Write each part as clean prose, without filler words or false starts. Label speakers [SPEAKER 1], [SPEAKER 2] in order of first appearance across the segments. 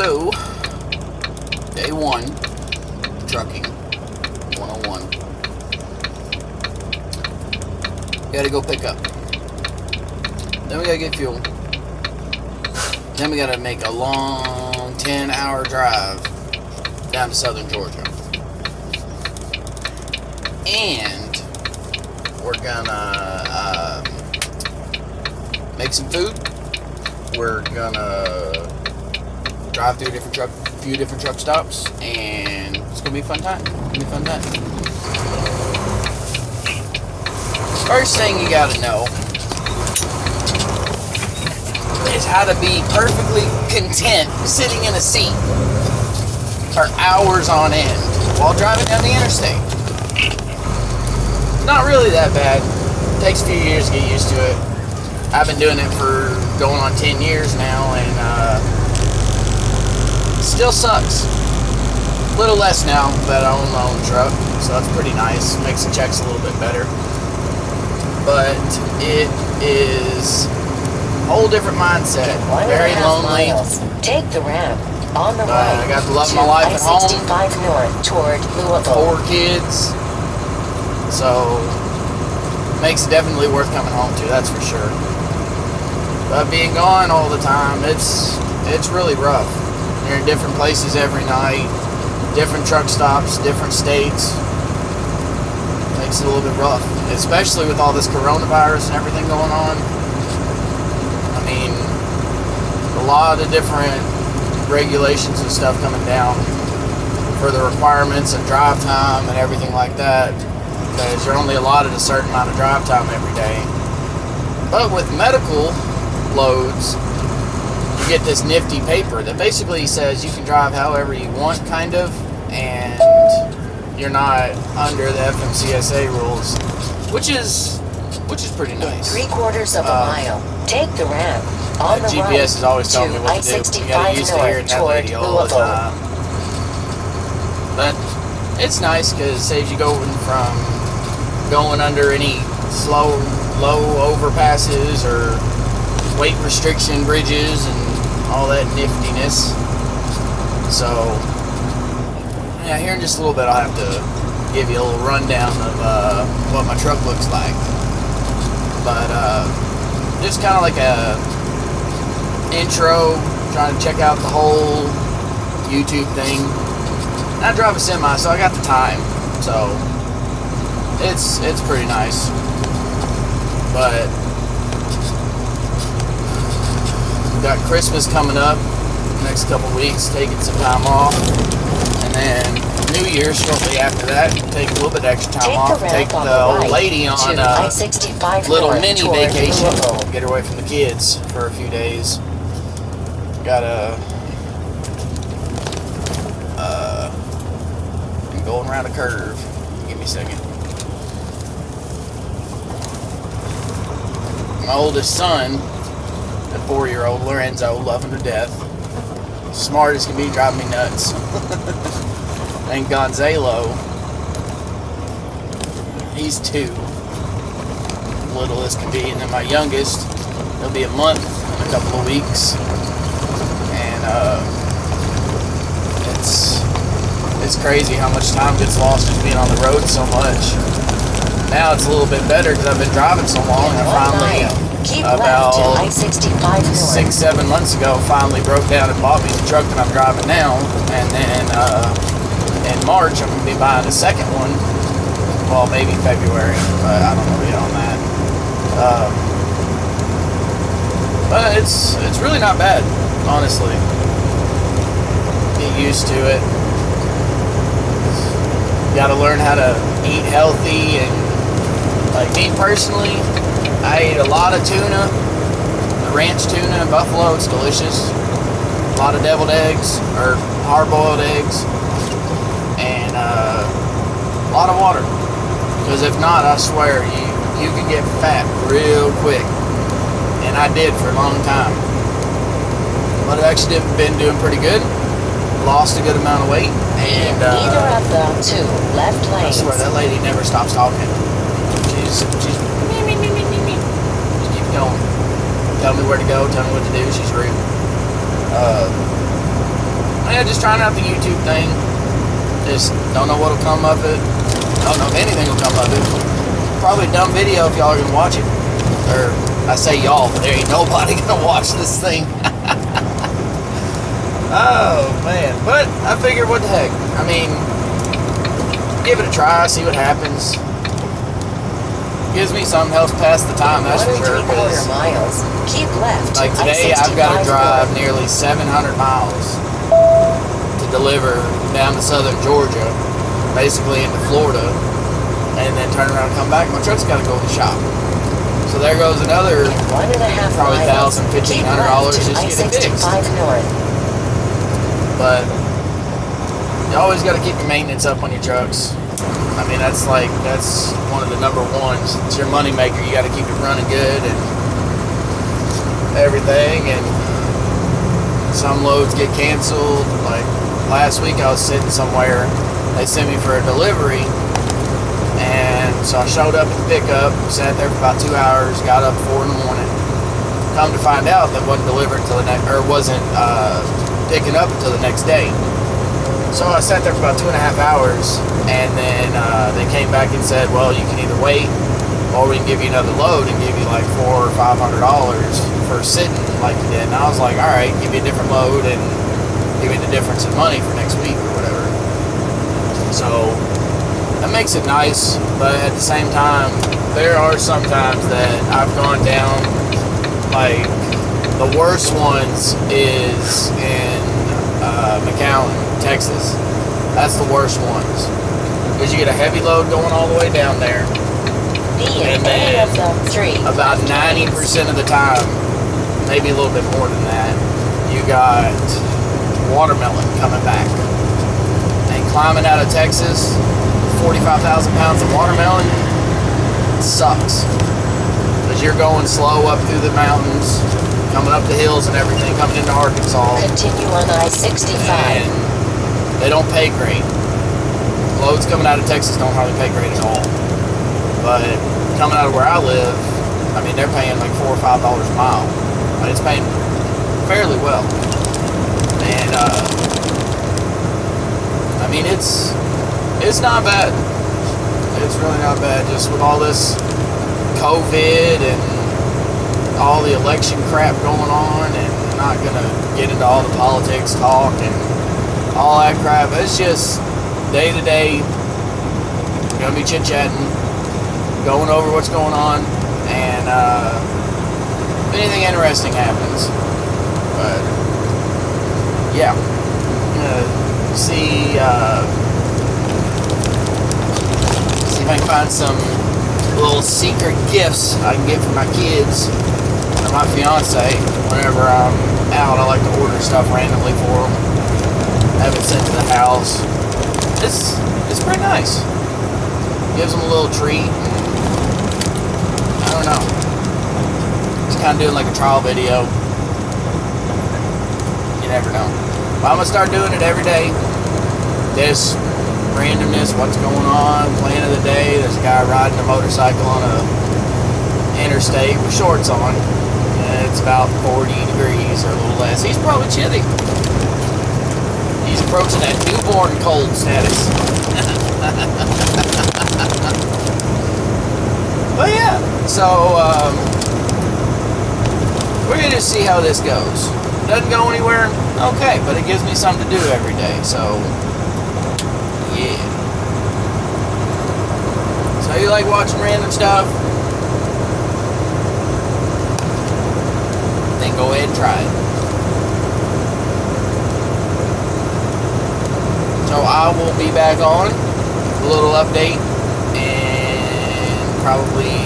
[SPEAKER 1] Hello. Day 1. Trucking. 101. Gotta go pick up. Then we gotta get fuel. Then we gotta make a long 10-hour drive down to southern Georgia. And we're gonna make some food. We're gonna drive through a few different truck stops, and it's gonna be a fun time. First thing you gotta know is how to be perfectly content sitting in a seat for hours on end while driving down the interstate. Not really that bad. It takes a few years to get used to it. I've been doing it for going on 10 years now, and still sucks. A little less now that I own my own truck, so that's pretty nice. Makes the checks a little bit better. But it is a whole different mindset. Very lonely.
[SPEAKER 2] Take the ramp on the right.
[SPEAKER 1] I got the love of my life at home.
[SPEAKER 2] I-65 north toward Louisville.
[SPEAKER 1] 4 kids. So makes it definitely worth coming home to, that's for sure. But being gone all the time, it's really rough. You're in different places every night, different truck stops, different states. Makes it a little bit rough, especially with all this coronavirus and everything going on. I mean, a lot of different regulations and stuff coming down for the requirements and drive time and everything like that, because you're only allotted a certain amount of drive time every day. But with medical loads, you get this nifty paper that basically says you can drive however you want, kind of, and you're not under the FMCSA rules, which is pretty nice.
[SPEAKER 2] 3/4 of a mile. Take the ramp on the right.
[SPEAKER 1] GPS is always telling me what to do. You gotta used to hearing that lady all the time. But it's nice because it saves you going under any low overpasses or weight restriction bridges and all that niftiness. So, yeah, here in just a little bit I'll have to give you a little rundown of what my truck looks like. But just kind of like a intro, trying to check out the whole YouTube thing. And I drive a semi, so I got the time. So it's pretty nice. But we've got Christmas coming up next couple weeks, taking some time off, and then New Year's shortly after that, take a little bit extra time off, take the old lady on a little mini vacation, get her away from the kids for a few days. I'm going around a curve. Give me a second. My oldest son, a 4-year-old Lorenzo, love him to death. Smart as can be, driving me nuts. And Gonzalo, he's 2. Little as can be. And then my youngest, he'll be a month in a couple of weeks. And it's crazy how much time gets lost just being on the road so much. Now it's a little bit better because I've been driving so long, and I finally, about 6-7 months ago, finally broke down and bought me the truck that I'm driving now. And then in March I'm going to be buying a second one. Well, maybe February, but I don't know yet on that. But it's really not bad, honestly. Get used to it. You gotta learn how to eat healthy, and like me personally, I eat a lot of tuna, the ranch tuna in Buffalo. It's delicious. A lot of deviled eggs or hard-boiled eggs, and a lot of water. Because if not, I swear you can get fat real quick, and I did for a long time. But I've actually been doing pretty good. Lost a good amount of weight, and
[SPEAKER 2] either of the 2 left lanes.
[SPEAKER 1] I swear that lady never stops talking. She's me. Just keep going. Tell me where to go. Tell me what to do. She's rude. just trying out the YouTube thing. Just don't know what'll come of it. Don't know if anything will come of it. Probably a dumb video if y'all are gonna watch it. Or I say y'all, but there ain't nobody gonna watch this thing. Oh man, but I figured, what the heck? I mean, give it a try, see what happens. Gives me something else past the time, that's for sure.
[SPEAKER 2] 1 3/4 miles. Keep left.
[SPEAKER 1] Like today, I've got to drive nearly 700 miles to deliver down to southern Georgia, basically into Florida, and then turn around and come back. My truck's got to go to the shop. So there goes another
[SPEAKER 2] 1.5
[SPEAKER 1] probably
[SPEAKER 2] miles.
[SPEAKER 1] $1,000, $1,500 just to get it fixed.
[SPEAKER 2] I-65 north.
[SPEAKER 1] But you always got to keep your maintenance up on your trucks. I mean, that's one of the number ones. It's your money maker. You got to keep it running good and everything. And some loads get canceled. Like last week, I was sitting somewhere. They sent me for a delivery, and so I showed up at the pickup, sat there for about 2 hours, got up 4 in the morning. Come to find out, that wasn't delivered until the next, or wasn't picking up until the next day. So I sat there for about 2.5 hours, and then they came back and said, well, you can either wait, or we can give you another load and give you like $400 or $500 for sitting like you did. And I was like, all right, give me a different load and give me the difference in money for next week or whatever. So that makes it nice, but at the same time, there are some times that I've gone down, like the worst ones is in McAllen, Texas. That's the worst ones, because you get a heavy load going all the way down there, and then about 90% of the time, maybe a little bit more than that, you got watermelon coming back. And climbing out of Texas, 45,000 pounds of watermelon sucks, because you're going slow up through the mountains, coming up the hills and everything, coming into Arkansas.
[SPEAKER 2] Continue on I-65.
[SPEAKER 1] And they don't pay great. Loads coming out of Texas don't hardly pay great at all. But coming out of where I live, I mean, they're paying like $4 or $5 a mile. But it's paying fairly well. And I mean, it's not bad. It's really not bad. Just with all this COVID and all the election crap going on, and I'm not gonna get into all the politics talk and all that crap. It's just day to day, gonna be chit chatting, going over what's going on, and if anything interesting happens. But yeah, I'm gonna see if I can find some little secret gifts I can get for my kids or my fiance. Whenever I'm out, I like to order stuff randomly for them, have it sent to the house. It's pretty nice. Gives them a little treat. I don't know. Just kind of doing like a trial video. You never know. But I'm gonna start doing it every day. This randomness, what's going on, plan of the day. There's a guy riding a motorcycle on a interstate with shorts on. And it's about 40 degrees or a little less. He's probably chilly. He's approaching that newborn cold status. But yeah, so we're gonna see how this goes. Doesn't go anywhere, okay, but it gives me something to do every day, so yeah. So you like watching random stuff? Then go ahead and try it. So I will be back on with a little update in probably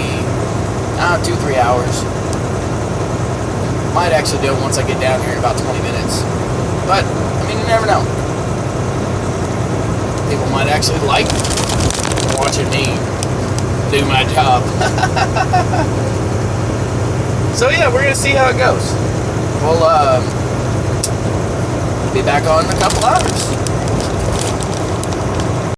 [SPEAKER 1] 2-3 hours. Might actually do it once I get down here in about 20 minutes. But, I mean, you never know. People might actually like watching me do my job. So yeah, we're gonna see how it goes. We'll be back on in a couple hours.